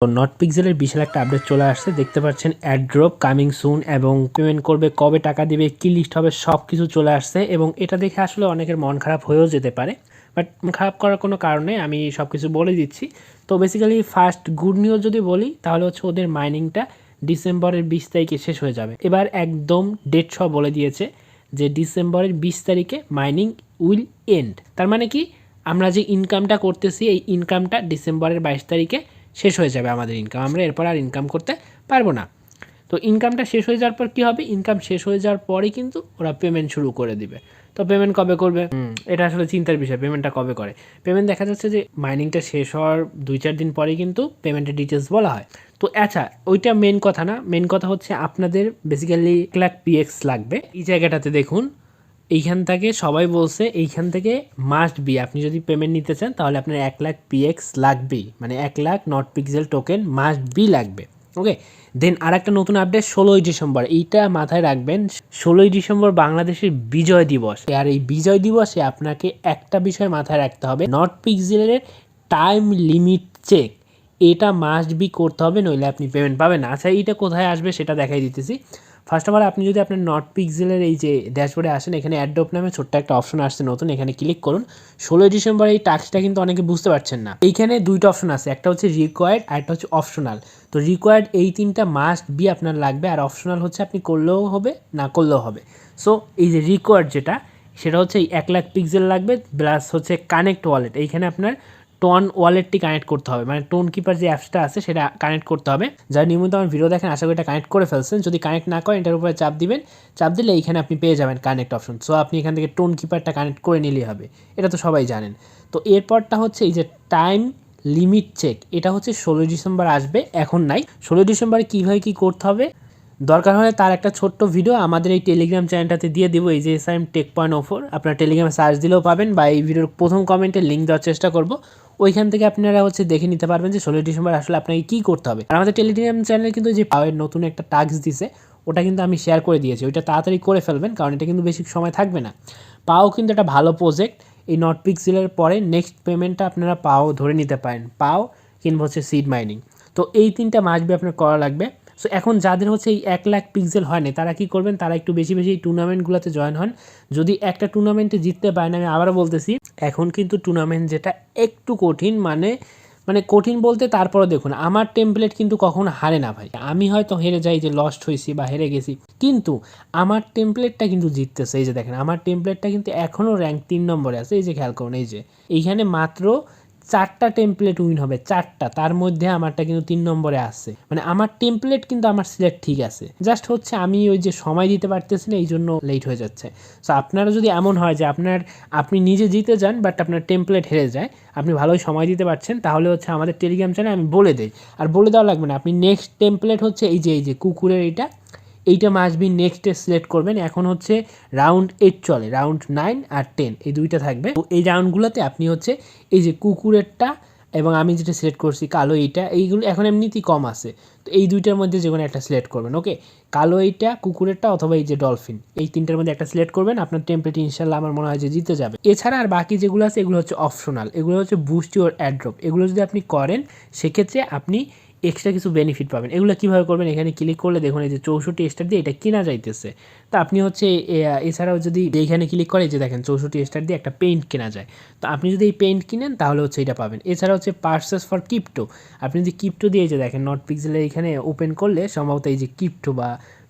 তো নট পিক্সেলের বিশাল একটা আপডেট চলে আসছে, দেখতে পাচ্ছেন অ্যাড্রপ কামিং সুন এবং পেমেন্ট করবে, কবে টাকা দিবে, কি লিস্ট হবে, সব কিছু চলে আসছে। এবং এটা দেখে আসলে অনেকের মন খারাপ হয়েও যেতে পারে, বাট খারাপ করার কোনো কারণে আমি সব কিছু বলে দিচ্ছি। তো বেসিক্যালি ফার্স্ট গুড নিউজ যদি বলি তাহলে হচ্ছে ওদের মাইনিংটা ডিসেম্বরের 20 তারিখে শেষ হয়ে যাবে। এবার একদম ডেট সহ বলে দিয়েছে যে ডিসেম্বরের 20 তারিখে মাইনিং উইল এন্ড। তার মানে কি, আমরা যে ইনকামটা করতেছি এই ইনকামটা ডিসেম্বরের 22 তারিখে শেষ হয়ে যাবে আমাদের ইনকাম, আমরা এরপর আর ইনকাম করতে পারবো না। তো ইনকামটা শেষ হয়ে যাওয়ার পর কী হবে, ইনকাম শেষ হয়ে যাওয়ার পরেই কিন্তু ওরা পেমেন্ট শুরু করে দিবে। তো পেমেন্ট কবে করবে, এটা আসলে চিন্তার বিষয়, পেমেন্টটা কবে করে। পেমেন্ট দেখা যাচ্ছে যে মাইনিংটা শেষ হওয়ার 2-4 দিন পরেই কিন্তু পেমেন্টের ডিটেলস বলা হয়। তো আচ্ছা, ওইটা মেন কথা না, মেন কথা হচ্ছে আপনাদের বেসিক্যালি 1 লাখ পিএক্স লাগবে। এই জায়গাটাতে দেখুন, এইখান থেকে সবাই বলছে এইখান থেকে মাস্ট বি, আপনি যদি পেমেন্ট নিতে চান তাহলে আপনার 1 লাখ পিএক্স লাগবেই, মানে 1 lakh not pixel token must be লাগবে। ওকে, দেন আর একটা নতুন আপডেট 16ই ডিসেম্বর, এইটা মাথায় রাখবেন। 16ই ডিসেম্বর বাংলাদেশের বিজয় দিবস। আর এই বিজয় দিবসে আপনাকে একটা বিষয় মাথায় রাখতে হবে, নট পিক্সেলের টাইম লিমিট চেক, এটা মাস্ট বি করতে হবে, নইলে আপনি পেমেন্ট পাবেন না। আচ্ছা, এইটা কোথায় আসবে সেটা দেখাই দিতেছি। ফার্স্ট অফ অল আপনি যদি আপনার নট পিক্সেলের এই যে ড্যাশবোর্ডে আসেন, এখানে অ্যাডোপ নামে ছোট্ট একটা অপশন আসছে নতুন, এখানে ক্লিক করুন। 16ই ডিসেম্বর এই টাস্কটা কিন্তু অনেকে বুঝতে পারছেন না। এইখানে দুইটা অপশন আছে, একটা হচ্ছে রিকোয়ার্ড আর একটা হচ্ছে অপশনাল। তো রিকোয়ার্ড এই তিনটা মাস্ট বি আপনার লাগবে, আর অপশনাল হচ্ছে আপনি করলেও হবে না করলেও হবে। সো এই যে রিকোয়ার্ড যেটা, সেটা হচ্ছে 1 লাখ পিক্সেল লাগবে, প্লাস হচ্ছে কানেক্ট ওয়ালেট। এইখানে আপনার টোন ওয়ালেটটি কানেক্ট করতে হবে, মানে টোন কিপার যে অ্যাপসটা আছে সেটা কানেক্ট করতে হবে। যারা নিয়মিত আমার ভিডিও দেখেন আশা করি এটা কানেক্ট করে ফেলছেন। যদি কানেক্ট না করেন এটার উপরে চাপ দিবেন, চাপ দিলে এইখানে আপনি পেয়ে যাবেন কানেক্ট অপশন। সো আপনি এখান থেকে টোন কিপারটা কানেক্ট করে নিলেই হবে, এটা তো সবাই জানেন। তো এরপরটা হচ্ছে এই যে টাইম লিমিট চেক, এটা হচ্ছে 16 ডিসেম্বর আসবে, এখন নাই। 16 ডিসেম্বরে কীভাবে কী করতে হবে, দরকার হলে তার একটা ছোট্ট ভিডিও আমাদের এই টেলিগ্রাম চ্যানেলটাতে দিয়ে দিব, এই যে এসআইএম টেক.04, আপনারা টেলিগ্রামে সার্চ দিলেও পাবেন, বা এই ভিডিওর প্রথম কমেন্টে লিঙ্ক দেওয়ার চেষ্টা করব, ওইখান থেকে আপনারা হচ্ছে দেখে নিতে পারবেন যে 16 ডিসেম্বর আসলে আপনাকে কী করতে হবে। আর আমাদের টেলিগ্রাম চ্যানেলে কিন্তু যে পাওয়ার নতুন একটা টাস্ক দিছে, ওটা কিন্তু আমি শেয়ার করে দিয়েছি, ওইটা তাড়াতাড়ি করে ফেলবেন, কারণ এটা কিন্তু বেশি সময় থাকবে না। পাও কিন্তু একটা ভালো প্রজেক্ট, এই নট পিক্সেলের পরে নেক্সট পেমেন্টটা আপনারা পাও ধরে নিতে পারেন, পাও কিংবা হচ্ছে সিড মাইনিং। তো এই তিনটা মাসবে আপনার করা লাগবে। সো এখন যাদের হচ্ছে এই 1 লাখ পিক্সেল হয় না, তারা কী করবেন, তারা একটু বেশি বেশি এই টুর্নামেন্টগুলোতে জয়েন হন। যদি একটা টুর্নামেন্টে জিততে পারেন, আমি আবারও বলতেছি, এখন কিন্তু টুর্নামেন্ট যেটা একটু কঠিন, মানে কঠিন বলতে, তারপরে দেখুন আমার টেমপ্লেট কিন্তু কখনো হারে না ভাই। আমি হয়তো হেরে যাই, যে লস্ট হয়েছি বা হেরে গেছি, কিন্তু আমার টেমপ্লেটটা কিন্তু জিততেছে। এই যে দেখেন, আমার টেমপ্লেটটা কিন্তু এখনও র্যাঙ্ক 3 নম্বরে আছে। এই যে খেয়াল করুন, এই যে এইখানে মাত্র 4টা টেমপ্লেট উইন হবে, 4টা, তার মধ্যে আমারটা কিন্তু 3 নম্বরে আসছে। মানে আমার টেমপ্লেট কিন্তু আমার সিলেক্ট ঠিক আছে, জাস্ট হচ্ছে আমি ওই যে সময় দিতে পারতেছি না, এই জন্য লেট হয়ে যাচ্ছে। সো আপনারা যদি এমন হয় যে আপনি নিজে জিতে যান বাট আপনার টেমপ্লেট হেরে যায়, আপনি ভালোই সময় দিতে পারছেন, তাহলে হচ্ছে আমাদের টেলিগ্রাম চ্যানেলে আমি বলে দিই। আর বলে দেওয়া লাগবে না, আপনি নেক্সট টেমপ্লেট হচ্ছে এই যে কুকুরের এইটা মাস্ট বি নেক্সটে সিলেক্ট করবেন। এখন হচ্ছে রাউন্ড 8 চলে, রাউন্ড 9 আর 10 এই দুইটা থাকবে। তো এই রাউন্ডগুলোতে আপনি হচ্ছে এই যে কুকুরেরটা এবং আমি যেটা সিলেক্ট করছি কালো, এইগুলো এখন এমনিতেই কম আছে, তো এই দুইটার মধ্যে যে কোনো একটা সিলেক্ট করবেন। ওকে, কালো এইটা, কুকুরেরটা, অথবা এই যে ডলফিন, এই তিনটার মধ্যে একটা সিলেক্ট করবেন, আপনার টেমপ্লেট ইনশাল্লাহ আমার মনে হয় যে জিতে যাবে। এছাড়া আর বাকি যেগুলো আছে এগুলো হচ্ছে অপশনাল, এগুলো হচ্ছে বুস্ট ইউর অ্যাড্রপ। এগুলো যদি আপনি করেন সেক্ষেত্রে আপনি এক্সট্রা কিছু বেনিফিট পাবেন। এগুলো কীভাবে করবেন, এখানে ক্লিক করলে দেখুন এই যে 64 স্টার দিয়ে এটা কেনা যাইতেছে। তো আপনি হচ্ছে এছাড়াও যদি এইখানে ক্লিক করে, যে দেখেন 64 স্টার দিয়ে একটা পেইন্ট কেনা যায়, তো আপনি যদি এই পেইন্ট কিনেন তাহলে হচ্ছে এটা পাবেন। এছাড়া হচ্ছে পার্সেস ফর ক্রিপ্টো, আপনি যদি ক্রিপ্টো দিয়ে, যে দেখেন নট পিক্সেলের এখানে ওপেন করলে সম্ভবত এই যে ক্রিপ্টো বা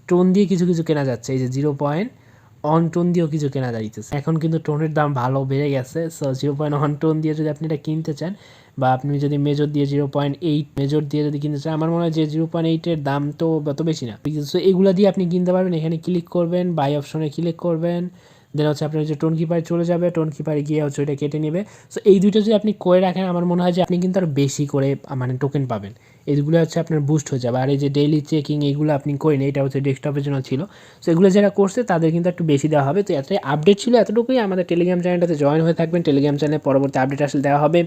টোন দিয়ে কিছু কিছু কেনা যাচ্ছে, এই যে 0.1 টোন দিয়েও কিছু কেনা যাইতেছে। এখন কিন্তু টোনের দাম ভালো বেড়ে গেছে। সো 0.1 টোন দিয়ে যদি আপনি এটা কিনতে চান, বা আপনি যদি মেজর দিয়ে 0.8 মেজর দিয়ে যদি কিনতে চান, আমার মনে হয় যে 0.8-এর দাম তো অত বেশি না। সো এগুলো দিয়ে আপনি কিনতে পারবেন। এখানে ক্লিক করবেন, বাই অপশনে ক্লিক করবেন, দেন হচ্ছে আপনার যে টোন কিপারে চলে যাবে, টোন কিপারে গিয়ে হচ্ছে ওইটা কেটে নেবে। সো এই দুইটা যদি আপনি করে রাখেন, আমার মনে হয় যে আপনি কিন্তু আরও বেশি করে মানে টোকেন পাবেন। এইগুলো হচ্ছে আপনার বুস্ট হয়ে যাবে। আর এই যে ডেইলি চেকিং, এইগুলো আপনি করেন, এটা হচ্ছে ডেস্কটপের জন্য ছিল। সো এগুলো যারা করছে তাদের কিন্তু একটু বেশি দেওয়া হবে। তো এতটাই আপডেট ছিল, এতটুকুই। আমাদের টেলিগ্রাম চ্যানেলটাতে জয়েন হয়ে থাকবেন, টেলিগ্রাম চ্যানেলে পরবর্তী আপডেট আসলে দেওয়া হবে।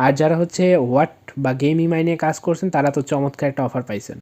আর যারা হচ্ছে হোয়াট বা গেম ইমাই নিয়ে কাজ করছেন, তারা তো চমৎকার একটা অফার পাইছেন।